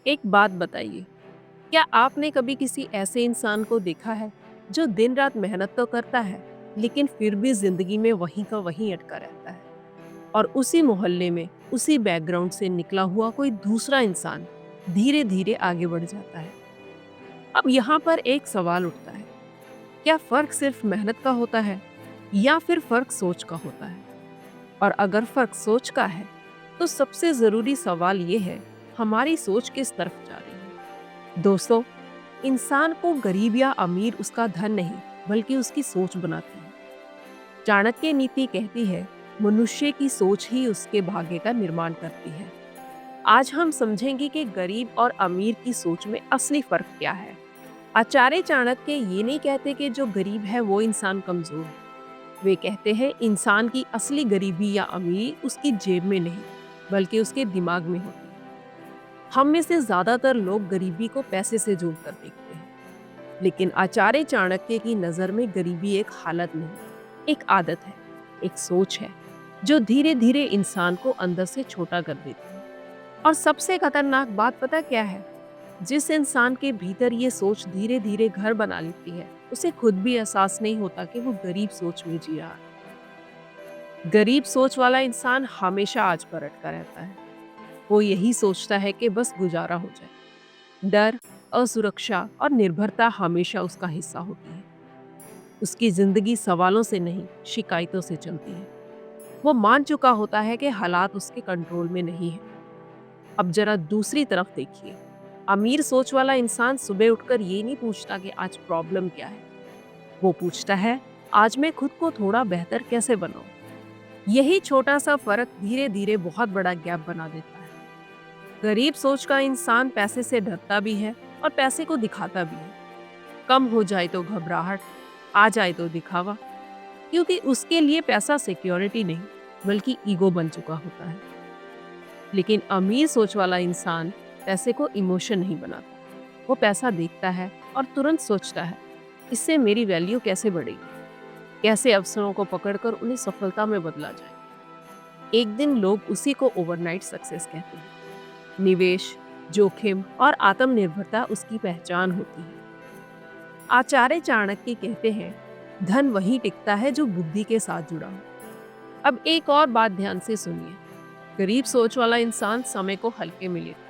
एक बात बताइए, क्या आपने कभी किसी ऐसे इंसान को देखा है जो दिन रात मेहनत तो करता है, लेकिन फिर भी जिंदगी में वहीं का वहीं अटका रहता है? और उसी मोहल्ले में, उसी बैकग्राउंड से निकला हुआ कोई दूसरा इंसान धीरे धीरे आगे बढ़ जाता है। अब यहाँ पर एक सवाल उठता है, क्या फर्क सिर्फ मेहनत का होता है या फिर फर्क सोच का होता है? और अगर फर्क सोच का है, तो सबसे जरूरी सवाल ये है, हमारी सोच किस तरफ जा रही है? दोस्तों, इंसान को गरीब या अमीर उसका धन नहीं, बल्कि उसकी सोच बनाती है। चाणक्य नीति कहती है, मनुष्य की सोच ही उसके भाग्य का निर्माण करती है। आज हम समझेंगे कि गरीब और अमीर की सोच में असली फर्क क्या है। आचार्य चाणक्य ये नहीं कहते कि जो गरीब है वो इंसान कमजोर है। वे कहते हैं इंसान की असली गरीबी या अमीरी उसकी जेब में नहीं, बल्कि उसके दिमाग में होती है। हम में से ज्यादातर लोग गरीबी को पैसे से जोड़कर देखते हैं, लेकिन आचार्य चाणक्य की नजर में गरीबी एक हालत नहीं, एक आदत है, एक सोच है, जो धीरे धीरे इंसान को अंदर से छोटा कर देती है। और सबसे खतरनाक बात पता क्या है? जिस इंसान के भीतर ये सोच धीरे धीरे घर बना लेती है, उसे खुद भी एहसास नहीं होता कि वो गरीब सोच में जी रहा है। गरीब सोच वाला इंसान हमेशा आज पर अटका रहता है। वो यही सोचता है कि बस गुजारा हो जाए। डर, असुरक्षा और निर्भरता हमेशा उसका हिस्सा होती है। उसकी जिंदगी सवालों से नहीं, शिकायतों से चलती है। वो मान चुका होता है कि हालात उसके कंट्रोल में नहीं है। अब जरा दूसरी तरफ देखिए। अमीर सोच वाला इंसान सुबह उठकर ये नहीं पूछता कि आज प्रॉब्लम क्या है। वो पूछता है, आज मैं खुद को थोड़ा बेहतर कैसे बनाऊं। यही छोटा सा फर्क धीरे धीरे बहुत बड़ा गैप बना देता है। गरीब सोच का इंसान पैसे से डरता भी है और पैसे को दिखाता भी है। कम हो जाए तो घबराहट, आ जाए तो दिखावा, क्योंकि उसके लिए पैसा सिक्योरिटी नहीं, बल्कि ईगो बन चुका होता है। लेकिन अमीर सोच वाला इंसान पैसे को इमोशन नहीं बनाता। वो पैसा देखता है और तुरंत सोचता है, इससे मेरी वैल्यू कैसे बढ़ेगी, कैसे अवसरों को पकड़कर उन्हें सफलता में बदला जाए। एक दिन लोग उसी को ओवरनाइट सक्सेस कहते हैं। निवेश, जोखिम और आत्मनिर्भरता उसकी पहचान होती है। आचार्य चाणक्य कहते हैं, धन वही टिकता है जो बुद्धि के साथ जुड़ा हो। अब एक और बात ध्यान से सुनिए। गरीब सोच वाला इंसान समय को हल्के में लेता है।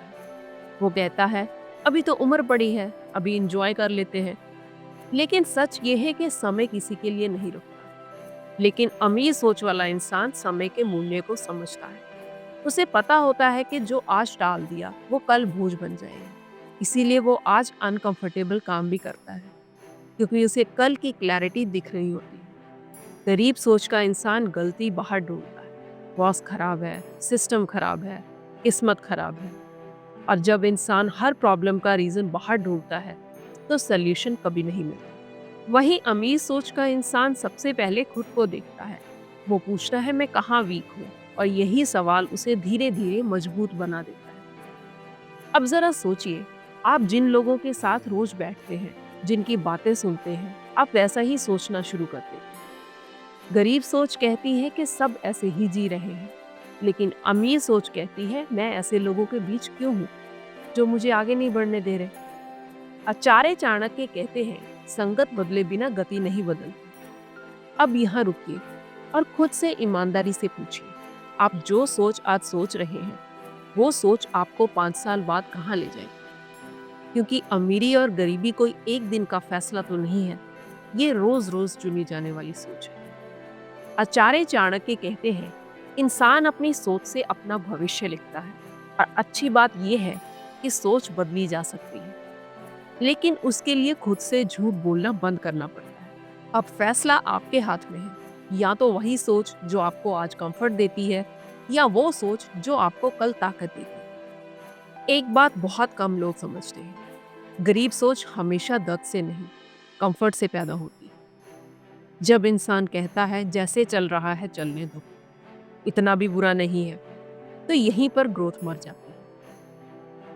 वो कहता है, अभी तो उम्र पड़ी है, अभी इंजॉय कर लेते हैं। लेकिन सच ये है कि समय किसी के लिए नहीं रुकता। लेकिन अमीर सोच वाला इंसान समय के मूल्य को समझता है। उसे पता होता है कि जो आज टाल दिया वो कल बोझ बन जाएगा। इसीलिए वो आज अनकंफर्टेबल काम भी करता है, क्योंकि उसे कल की क्लैरिटी दिख रही होती है। गरीब सोच का इंसान गलती बाहर ढूंढता है। बॉस खराब है, सिस्टम खराब है, किस्मत खराब है। और जब इंसान हर प्रॉब्लम का रीजन बाहर ढूंढता है, तो सल्यूशन कभी नहीं मिलता। वहीं अमीर सोच का इंसान सबसे पहले खुद को देखता है। वो पूछता है, मैं कहाँ वीक हूँ, और यही सवाल उसे धीरे धीरे मजबूत बना देता है। अब जरा सोचिए, आप जिन लोगों के साथ रोज बैठते हैं, जिनकी बातें सुनते हैं, आप वैसा ही सोचना शुरू कर देते हैं। गरीब सोच कहती है कि सब ऐसे ही जी रहे हैं, लेकिन अमीर सोच कहती है, मैं ऐसे लोगों के बीच क्यों हूँ जो मुझे आगे नहीं बढ़ने दे रहे। आचार्य चाणक्य कहते हैं, संगत बदले बिना गति नहीं बदलती। अब यहाँ रुकिए और खुद से ईमानदारी से पूछिए, आप जो सोच आज सोच रहे हैं, वो सोच आपको 5 साल बाद कहाँ ले जाएगी? क्योंकि अमीरी और गरीबी कोई एक दिन का फैसला तो नहीं है, ये रोज रोज चुनी जाने वाली सोच है। आचार्य चाणक्य कहते हैं, इंसान अपनी सोच से अपना भविष्य लिखता है। और अच्छी बात यह है कि सोच बदली जा सकती है, लेकिन उसके लिए खुद से झूठ बोलना बंद करना पड़ता है। अब फैसला आपके हाथ में है, या तो वही सोच जो आपको आज कंफर्ट देती है, या वो सोच जो आपको कल ताकत देती है। एक बात बहुत कम लोग समझते हैं, गरीब सोच हमेशा दर्द से नहीं, कंफर्ट से पैदा होती है। जब इंसान कहता है, जैसे चल रहा है चलने दो, इतना भी बुरा नहीं है, तो यहीं पर ग्रोथ मर जाती है।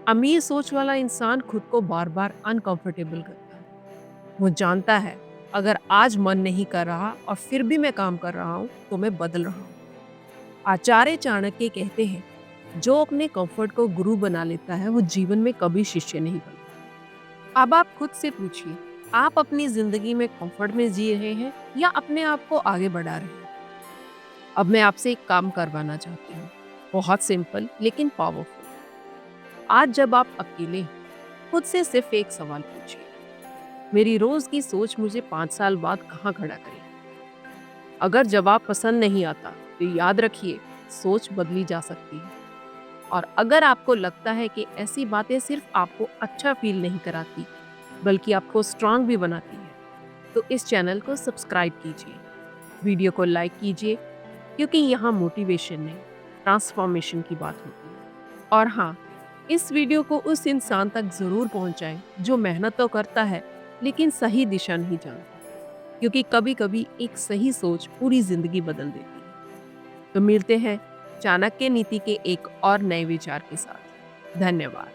अमीर सोच वाला इंसान खुद को बार बार अनकंफर्टेबल करता है। वो जानता है, अगर आज मन नहीं कर रहा और फिर भी मैं काम कर रहा हूँ, तो मैं बदल रहा हूँ। आचार्य चाणक्य कहते हैं, जो अपने कंफर्ट को गुरु बना लेता है वो जीवन में कभी शिष्य नहीं बनता। अब आप खुद से पूछिए, आप अपनी जिंदगी में कंफर्ट में जी रहे हैं या अपने आप को आगे बढ़ा रहे हैं? अब मैं आपसे एक काम करवाना चाहती हूँ, बहुत सिंपल लेकिन पावरफुल। आज जब आप अकेले हैं, खुद से सिर्फ एक सवाल पूछिए, मेरी रोज की सोच मुझे 5 साल बाद कहाँ खड़ा करेगी? अगर जवाब पसंद नहीं आता तो याद रखिए, सोच बदली जा सकती है। और अगर आपको लगता है कि ऐसी बातें सिर्फ आपको अच्छा फील नहीं कराती बल्कि आपको स्ट्रांग भी बनाती है, तो इस चैनल को सब्सक्राइब कीजिए, वीडियो को लाइक कीजिए, क्योंकि यहाँ मोटिवेशन नहीं, ट्रांसफॉर्मेशन की बात होती है। और हाँ, इस वीडियो को उस इंसान तक जरूर पहुंचाएं जो मेहनत तो करता है लेकिन सही दिशा नहीं जानता, क्योंकि कभी कभी एक सही सोच पूरी जिंदगी बदल देती है। तो मिलते हैं चाणक्य नीति के एक और नए विचार के साथ। धन्यवाद।